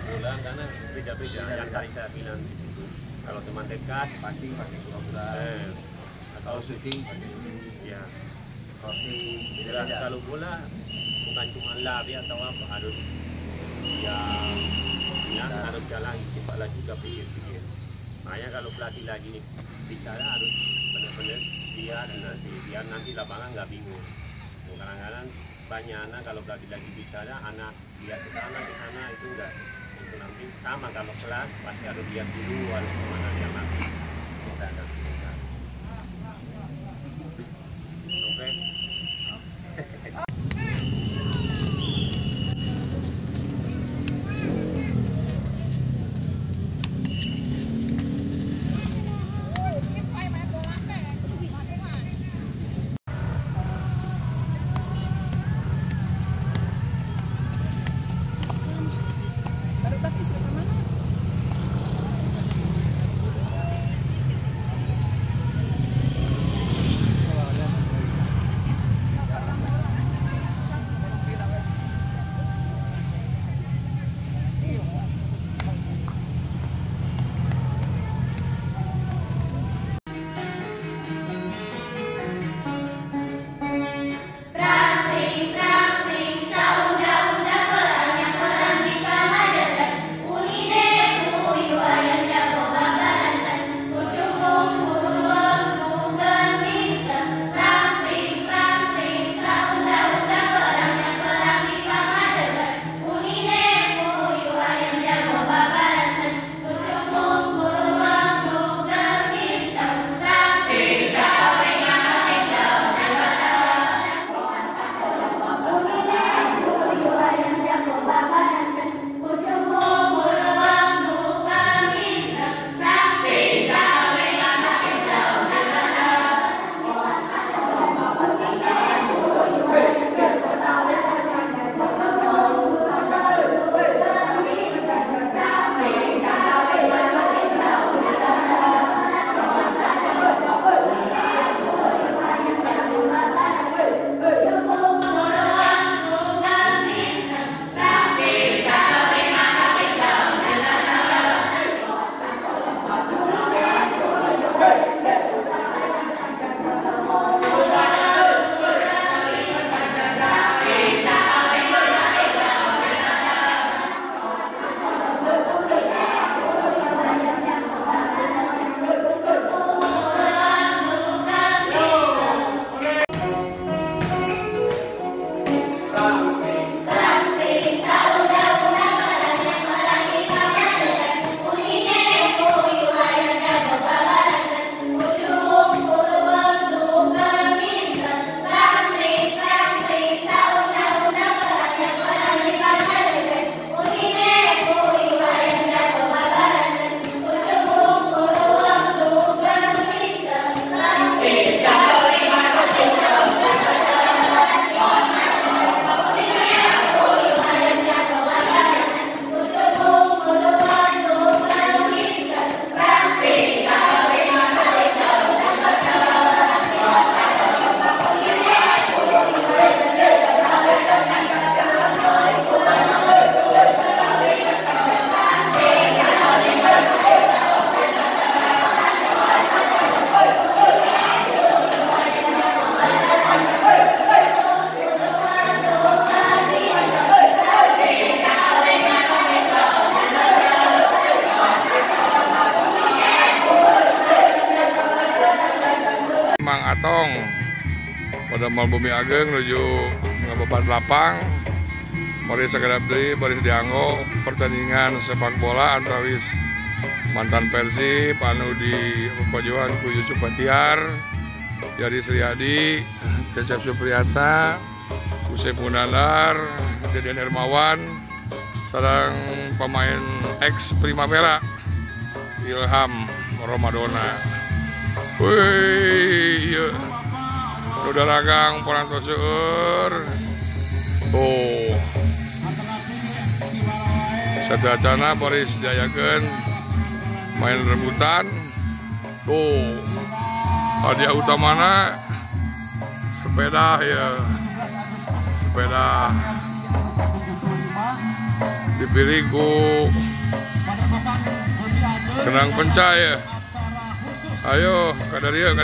pura-pura karena beda-beda yang tadi saya bilang di situ. Kalau teman dekat pasti pakai pura-pura. Atau Kalau syuting pakai ini. ya. Crossing beda-beda. Kalau bola bukan cuma lari atau apa, harus ya harus jalan cepat lagi juga pikir-pikir. Makanya kalau pelatih lagi bicara harus benar-benar biar nanti lapangan nggak bingung. Kadang-kadang banyak anak kalau pelatih lagi bicara, anak lihat ke sana itu enggak. Itu nanti sama kalau kelas pasti harus lihat dulu harus kemana dia nanti. Oke. Mang Atong pada Mal Bumi Ageng menuju Ngabeban Lapang. Mari segera beli, mari dianggo pertandingan sepak bola antawis mantan Persib anu di Pojoan ku Yusuf Batiar, Yadi Sriadi, Cecep Supriyata, Usep Munandar, Deden Hermawan, sareng pemain ex Primavera Ilham Ramadona. Wih, iya. Udah ragang perantos seueur. Oh. Sadacana Boris Jayakeun main rebutan. Oh. Hadiah utamana sepeda ya. Sepeda dipilih ku Kenang Pencah ya. Ayo Kadaria.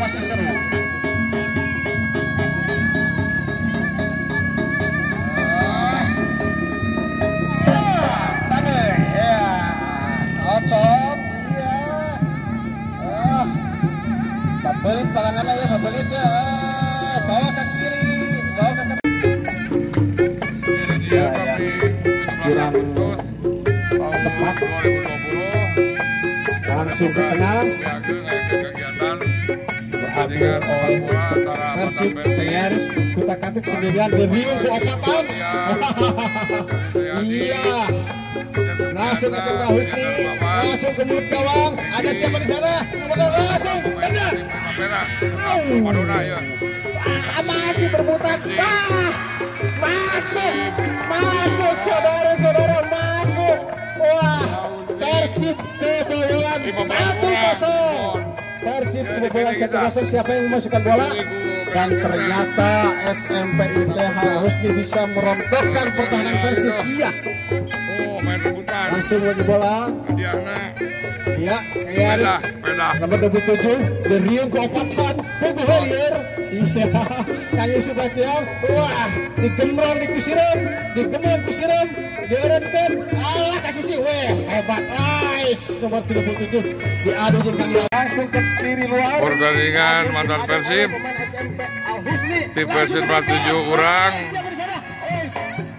Masih seru. Babelit palangan aja, babelit ya. Bawa ke kiri, bawa ke kanan. Kurang tepat. Langsung ke tengah. Persib Nyaris kutak-katik sendirian berbiung ke opatan. Iya. Langsung ke sebelah Hutni, langsung ke mulut gawang. Ada siapa di sana? Langsung benar. Masih berputar. Masuk saudara-saudara, masuk. Wah, Persib kebobolan 1-0. Persib kebobolan 1-0. Siapa yang memasukkan bola? Dan ternyata SMP ITH Husni bisa merontokkan pertahanan Persib. Iya. Main rebutan. Langsung lagi bola. Iya, sepeda. Nomor 27 Deriung ke opatan. Pembulir. Iya. Kang Yusuf Batiang. Wah, digembrong dikusiran. Diorentkan. Allah kasih sih. Weh, hebat. Nice. Nomor 37 diadu dengan langsung ke kiri luar. Pertandingan mantan Persib. Tim Persib 47 orang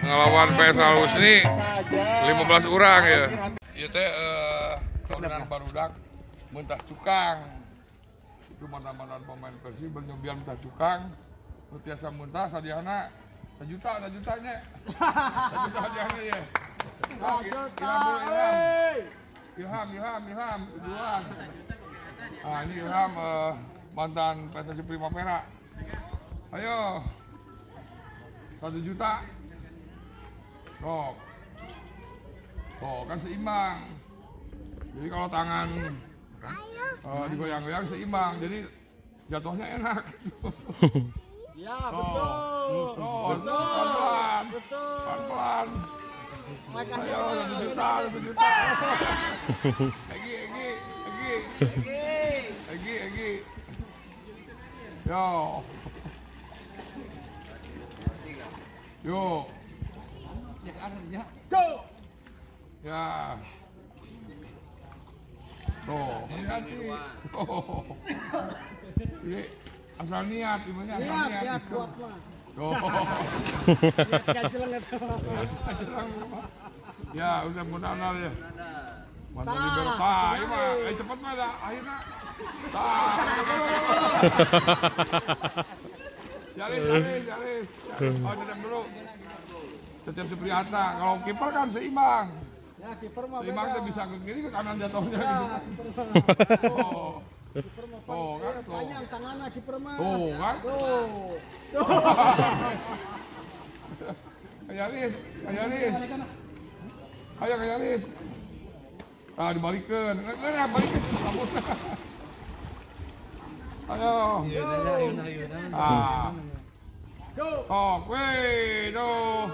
ngelawan PS Al Husni 15 orang ya. Ieu teh kemudian barudak mentah cukang. Itu mantan-mantan pemain Persib bernyobian mentah cukang. Nu tiasa mentah sadiana 1 juta nya. 1 juta hadiahna ya. Ilham duluan. Ah ini Ilham mantan PSSI Primavera. Ayo 1 juta. Oh kan seimbang. Jadi kalau tangan digoyang-goyang seimbang, jadi jatuhnya enak. Ya betul. Pelan-pelan. Ayo 1 juta. Egi. Yo. Go. Ya. Hati-hati. Ini asal niat, ibunya asal niat. Kuat mah. Ya, udah benar ya. Mantap di belakang. Iya mah, cepat mah dah akhirnya. Jaris. Oh, tetap dulu. Tetap Supriyata. Kalau kiper kan seimbang. Ya, kiper mah seimbang tuh bisa ke kiri ke kanan jatuhnya gitu. Kiper mah kan panjang tangannya kiper mah. Kan? Kayalis. Ayo Kayalis. Dibalikin. Balikin. Ayo. Ayo. Go. Weh, tuh.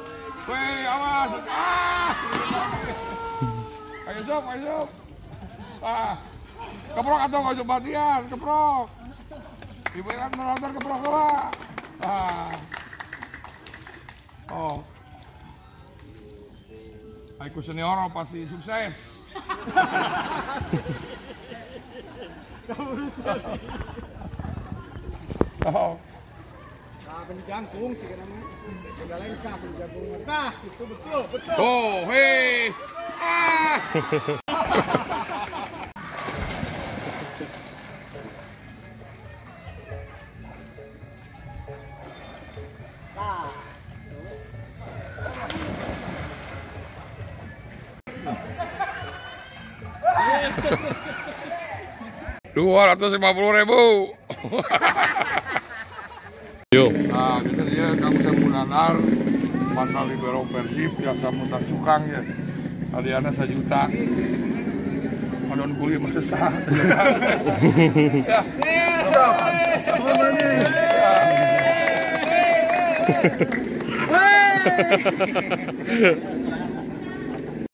Weh, awas. Ah. Ayo Sob, ayo Sob. Ah. Keprok atau nggak coba Tias, keprok. Ibu kan menonton keprok ora. Ah. Oh. Aku senior pasti sukses. Oh. Nah, penjangkung sih kan namanya. Enggak lengkap penjangkung. Nah, itu betul. Oh, hei. Ah. Rp250.000. Yuk. Nah, kita dia kamu Bunanar, mantan libero Persib, biasa muntah cukang ya. Adiana 1 juta. Adon kuliah masih sah. Ya.